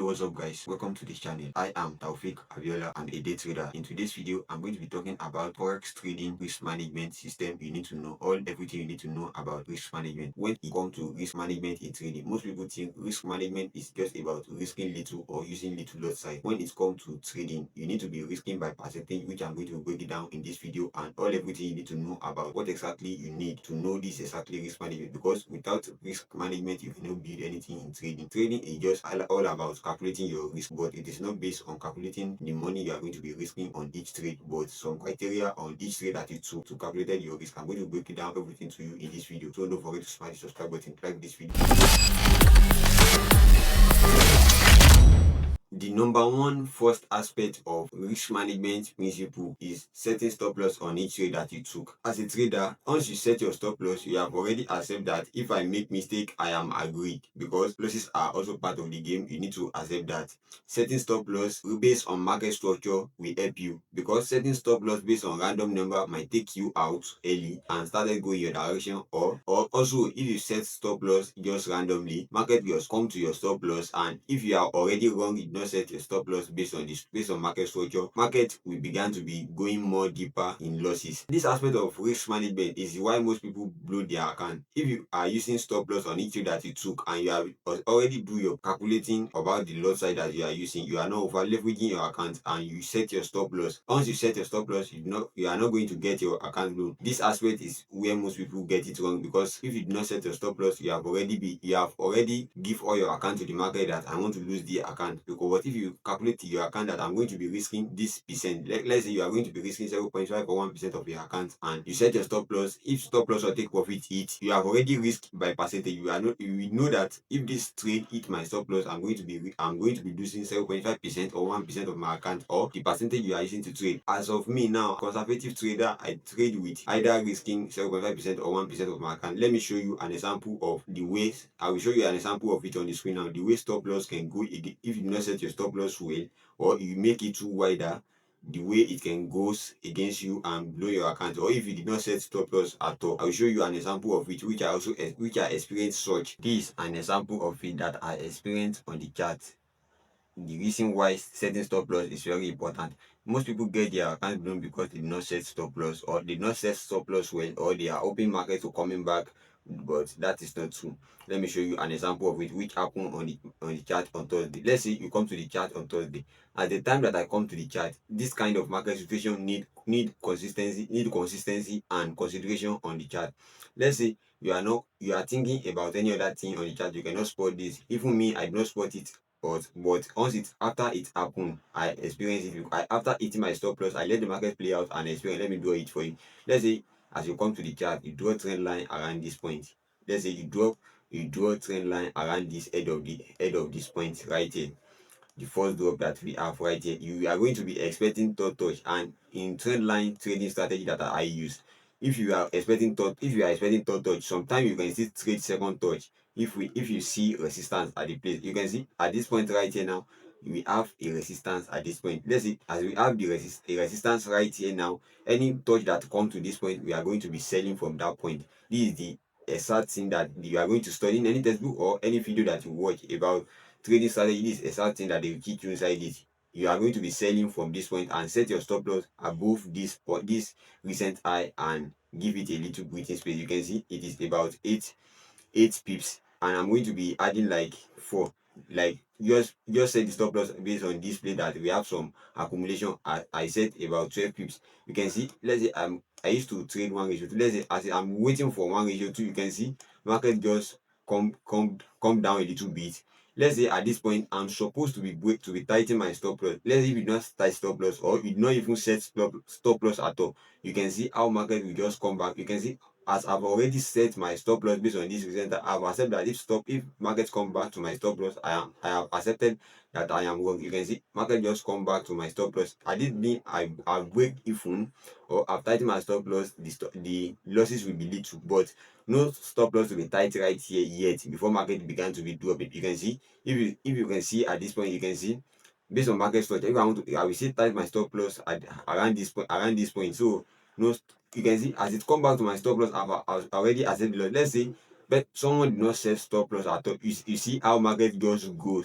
What's up guys, welcome to this channel. I am Taufik Abiola. I'm a day trader. In today's video, I'm going to be talking about Forex trading risk management system. You need to know everything you need to know about risk management. When it comes to risk management in trading, most people think risk management is just about risking little or using little lot size. When it comes to trading, you need to be risking by percentage, which I'm going to break it down in this video, and everything you need to know about what exactly you need to know this exactly risk management, because without risk management you cannot build anything in trading. Trading is just all about calculating your risk, but it is not based on calculating the money you are going to be risking on each trade, but some criteria on each trade that you took to calculate your risk. I'm going to break it down everything to you in this video, so don't forget to smash the subscribe button, like this video. The number one first aspect of risk management principle is setting stop loss on each trade that you took. As a trader, once you set your stop loss, you have already accepted that if I make mistake, I am agreed, because losses are also part of the game. You need to accept that. Setting stop loss based on market structure will help you, because setting stop loss based on random number might take you out early and started going your direction, or also if you set stop loss just randomly, market will come to your stop loss, and if you are already wrong, you not set your stop loss based on market structure, market will begin to be going more deeper in losses. This aspect of risk management is why most people blow their account. If you are using stop loss on each trade that you took and you have already do your calculating about the loss side that you are using, you are not over leveraging your account and you set your stop loss. Once you set your stop loss, you are not going to get your account blown. This aspect is where most people get it wrong, because if you do not set your stop loss, you have already give all your account to the market that I want to lose the account. Because what if you calculate your account that I'm going to be risking this percent, let's say you are going to be risking 0.5 or 1% of your account, and you set your stop loss. If stop loss or take profit hit, you have already risked by percentage. You will know that if this trade hit my stop loss, I'm going to be losing 0.5% or 1% of my account, or the percentage you are using to trade. As of me now, conservative trader, I trade with either risking 0.5% or 1% of my account. Let me show you an example of the ways. I will show you an example of it on the screen now. The way stop loss can go if you do not set your stop loss well, or you make it too wider, the way it can go against you and blow your account. Or if you did not set stop loss at all, I will show you an example of it which I experienced such. This is an example of it that I experienced on the chart. The reason why setting stop loss is very important. Most people get their account blown because they did not set stop loss, or did not set stop loss well, or they are open market to coming back, but that is not true. Let me show you an example of it which happened on the chart on Thursday. Let's say you come to the chart on Thursday. At the time that I come to the chart, this kind of market situation need consistency and consideration on the chart. Let's say you are thinking about any other thing on the chart, you cannot spot this. Even me, I do not spot it. But once after it happened, I experienced it. After hitting my stop loss, I let the market play out and experience. Let me draw it for you. Let's say as you come to the chart, you draw a trend line around this point. Let's say you draw a trend line around this head of this point right here. The first drop that we have right here, you are going to be expecting third touch. And in trend line trading strategy that I use, if you are expecting third touch, sometimes you can still trade second touch. If you see resistance at the place, you can see at this point right here now, we have a resistance at this point. Let's see, as we have the resistance right here now, any touch that comes to this point, we are going to be selling from that point. This is the exact thing that you are going to study in any textbook or any video that you watch about trading strategy. This is exact thing that they will teach you inside it. You are going to be selling from this point and set your stop loss above this recent high and give it a little breathing space. You can see it is about 8 pips, and I'm going to be adding like 4. Like just set the stop loss based on display that we have some accumulation. I set about 12 pips. You can see, let's say I used to trade 1:2. Let's say as I'm waiting for 1:2, you can see market just come down a little bit. Let's say at this point I'm supposed to be tightening my stop loss. Let's say if you do not tight stop loss, or you do not even set stop loss at all, you can see how market will just come back. You can see as I've already set my stop loss based on this result, I've accepted that if markets come back to my stop loss, I have accepted that I am wrong. You can see market just come back to my stop loss. I didn't mean I break even, or I've tightened my stop loss. The losses will be little, but no stop loss will be tight right here yet before market began to be dropping. You can see, if you can see at this point, you can see based on market structure, if I will say tight my stop loss at around this point. So no, you can see as it come back to my stop loss, I've already accepted the loss. Let's say but someone did not set stop loss at all. You see how market just go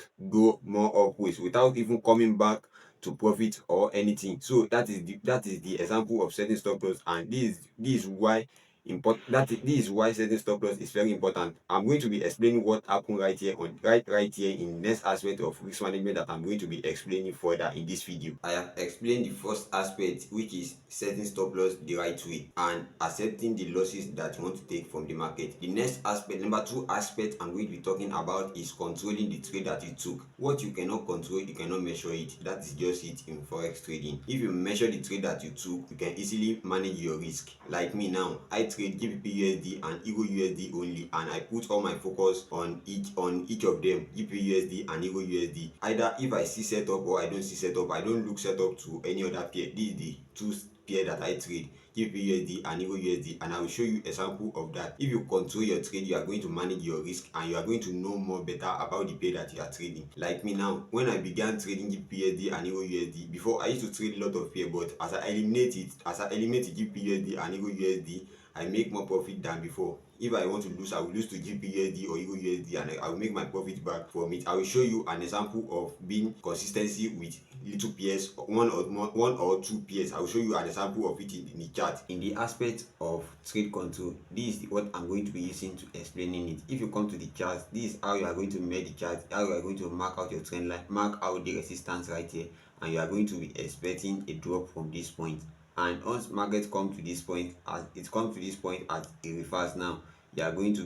more upwards without even coming back to profit or anything. So that is the example of setting stop loss, and this is why this is why setting stop loss is very important. I'm going to be explaining what happened right here in next aspect of risk management that I'm going to be explaining further in this video. I have explained the first aspect, which is setting stop loss the right way and accepting the losses that you want to take from the market. The next aspect, number two aspect I'm going to be talking about, is controlling the trade that you took. What you cannot control, you cannot measure it. That is just it in forex trading. If you measure the trade that you took, you can easily manage your risk. Like me now, I trade GBP and Euro USD only, and I put all my focus on each of them, GBP and Euro USD. Either if I see setup or I don't see setup, I don't look setup to any other pair. This is the two pair that I trade, GBP and Euro USD, and I will show you a sample of that. If you control your trade, you are going to manage your risk and you are going to know more better about the pair that you are trading. Like me now, when I began trading GBP and Euro USD, before I used to trade a lot of pair, but as I eliminate GBP and Euro USD, I make more profit than before. If I want to lose, I will lose to GBP or Euro USD, and I will make my profit back from it. I will show you an example of being consistency with little pairs, one or two pairs. I will show you an example of it in the chart. In the aspect of trade control, this is what I'm going to be using to explaining it. If you come to the chart, this is how you are going to make the chart, how you are going to mark out your trend line, mark out the resistance right here, and you are going to be expecting a drop from this point. And once market come to this point, as it comes to this point as a reverse now, you are going to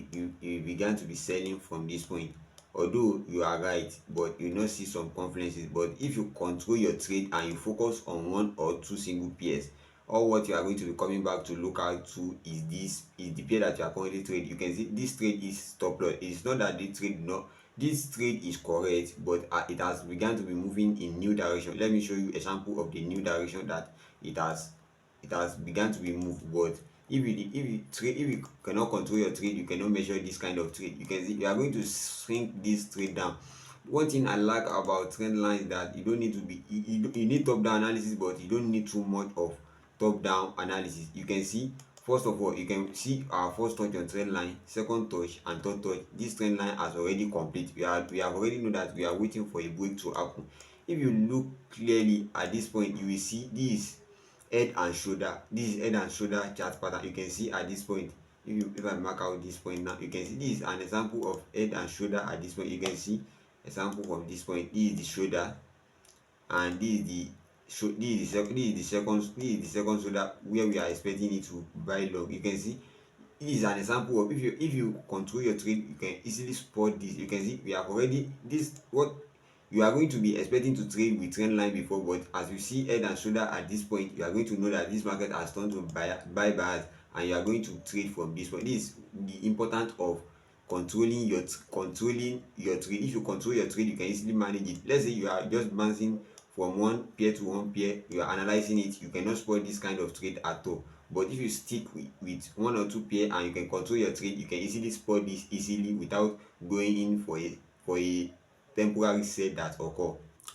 you began to be selling from this point. Although you are right, but you not see some confidences. But if you control your trade and you focus on one or two single pairs, all what you are going to be coming back to look out to is the pair that you are currently trading. You can see this trade is stop loss. It's not that this trade is correct, but it has begun to be moving in new direction. Let me show you a sample of the new direction that it has begun to be moved. But if you cannot control your trade, you cannot measure this kind of trade. You can see you are going to shrink this trade down. One thing I like about trend line is that you don't need to be you need top down analysis, but you don't need too much of top down analysis. You can see, first of all, you can see our first touch on trend line, second touch, and third touch. This trend line has already complete. We have already know that we are waiting for a break to happen. If you look clearly at this point, you will see this head and shoulder. This is head and shoulder chart pattern. You can see at this point, if I mark out this point now, you can see this is an example of head and shoulder. At this point, you can see example from this point. This is the shoulder, and this is the second shoulder where we are expecting it to buy low. You can see this is an example of, if you control your trade, you can easily spot this. You can see we have already this what you are going to be expecting to trade with trend line before, but as you see head and shoulder at this point, you are going to know that this market has turned to buy buyers, and you are going to trade from this point. This is the importance of controlling your trade. If you control your trade, you can easily manage it. Let's say you are just bouncing from one pair to one pair, you are analyzing it, you cannot spoil this kind of trade at all. But if you stick with one or two pair and you can control your trade, you can easily spoil this easily without going in for a temporary sale that occur.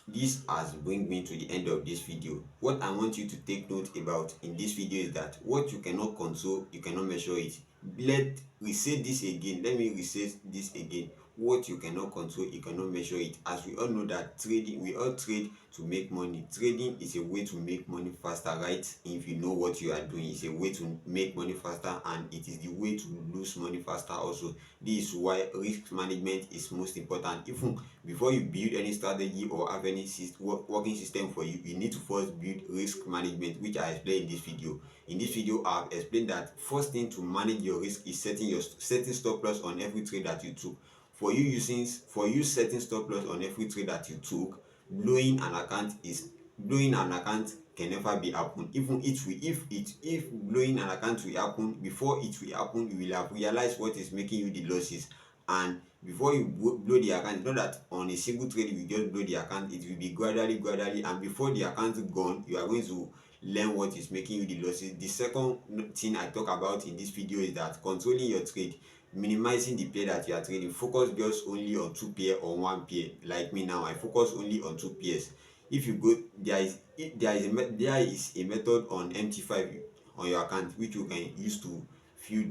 This has bring me to the end of this video. What I want you to take note about in this video is that what you cannot control, you cannot measure it. Let me say this again. Let me restate this again. What you cannot control, you cannot measure it. As we all know that trading, we all trade to make money. Trading is a way to make money faster, right? If you know what you are doing, it's a way to make money faster, and it is the way to lose money faster also. This is why risk management is most important. Even before you build any strategy or have any working system for you, you need to first build risk management, which I explained in this video. In this video, I have explained that first thing to manage your risk is setting stop loss on every trade that you took. For you setting stop loss on every trade that you took, blowing an account can never be happen. Even if blowing an account will happen, before it will happen, you will have realized what is making you the losses. And before you blow the account, it's not that on a single trade you just blow the account. It will be gradually, and before the account is gone, you are going to learn what is making you the losses. The second thing I talk about in this video is that controlling your trade, minimizing the pair that you are trading. Focus just only on two pair or one pair. Like me now, I focus only on two pairs. If you go, there is a method on MT5 on your account which you can use to view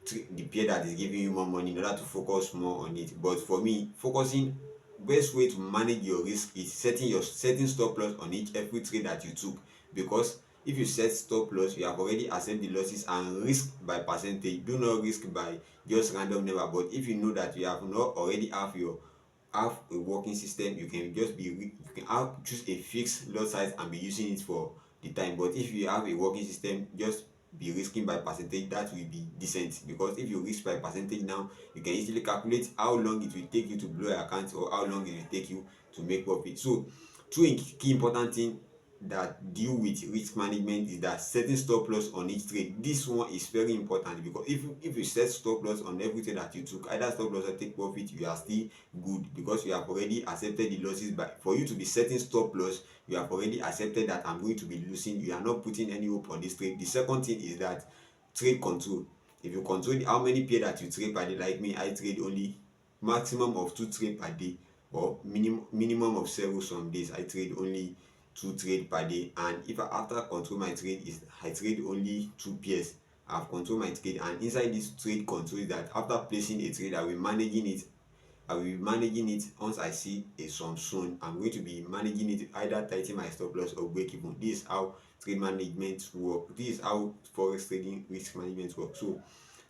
the pair that is giving you more money in order to focus more on it. But for me, focusing, best way to manage your risk is setting stop loss on each every trade that you took. Because if you set stop loss, you have already accept the losses and risk by percentage. Do not risk by just random number. But if you know that you have not already have a working system, you can just you can choose a fixed lot size and be using it for the time. But if you have a working system, just be risking by percentage. That will be decent, because if you risk by percentage now, you can easily calculate how long it will take you to blow your account or how long it will take you to make profit. So two key important things that deal with risk management is that setting stop loss on each trade. This one is very important, because if you set stop loss on every trade that you took, either stop loss or take profit, you are still good, because you have already accepted the losses. But for you to be setting stop loss, you have already accepted that I'm going to be losing. You are not putting any hope on this trade. The second thing is that trade control. If you control how many pair that you trade per day, like me, I trade only maximum of 2 trade per day, or minimum of 0 some days. I trade only 2 trade per day. And if I after control my trade, is I trade only 2 pairs. I've controlled my trade, and inside this trade control is that after placing a trade, I will be managing it. Once I see a sum soon, I'm going to be managing it, either tightening my stop loss or break even. This is how trade management work. This is how forex trading risk management works. So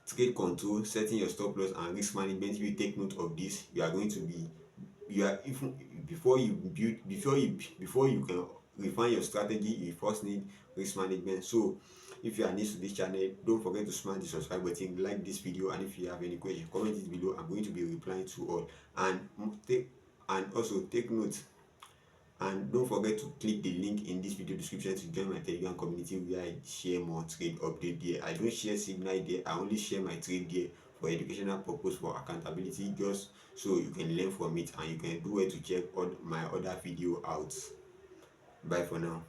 trade control, setting your stop loss, and risk management. If you take note of this, you are going to be, you are, even before you can refine your strategy, you first need risk management. So if you are new to this channel, don't forget to smash the subscribe button, like this video, and if you have any question, comment it below. I'm going to be replying to all. And also take note, and don't forget to click the link in this video description to join my Telegram community, where I share more trade update there. I don't share signal there, I only share my trade there for educational purpose, for accountability, just so you can learn from it, and you can do it to check all my other video out. Bye for now.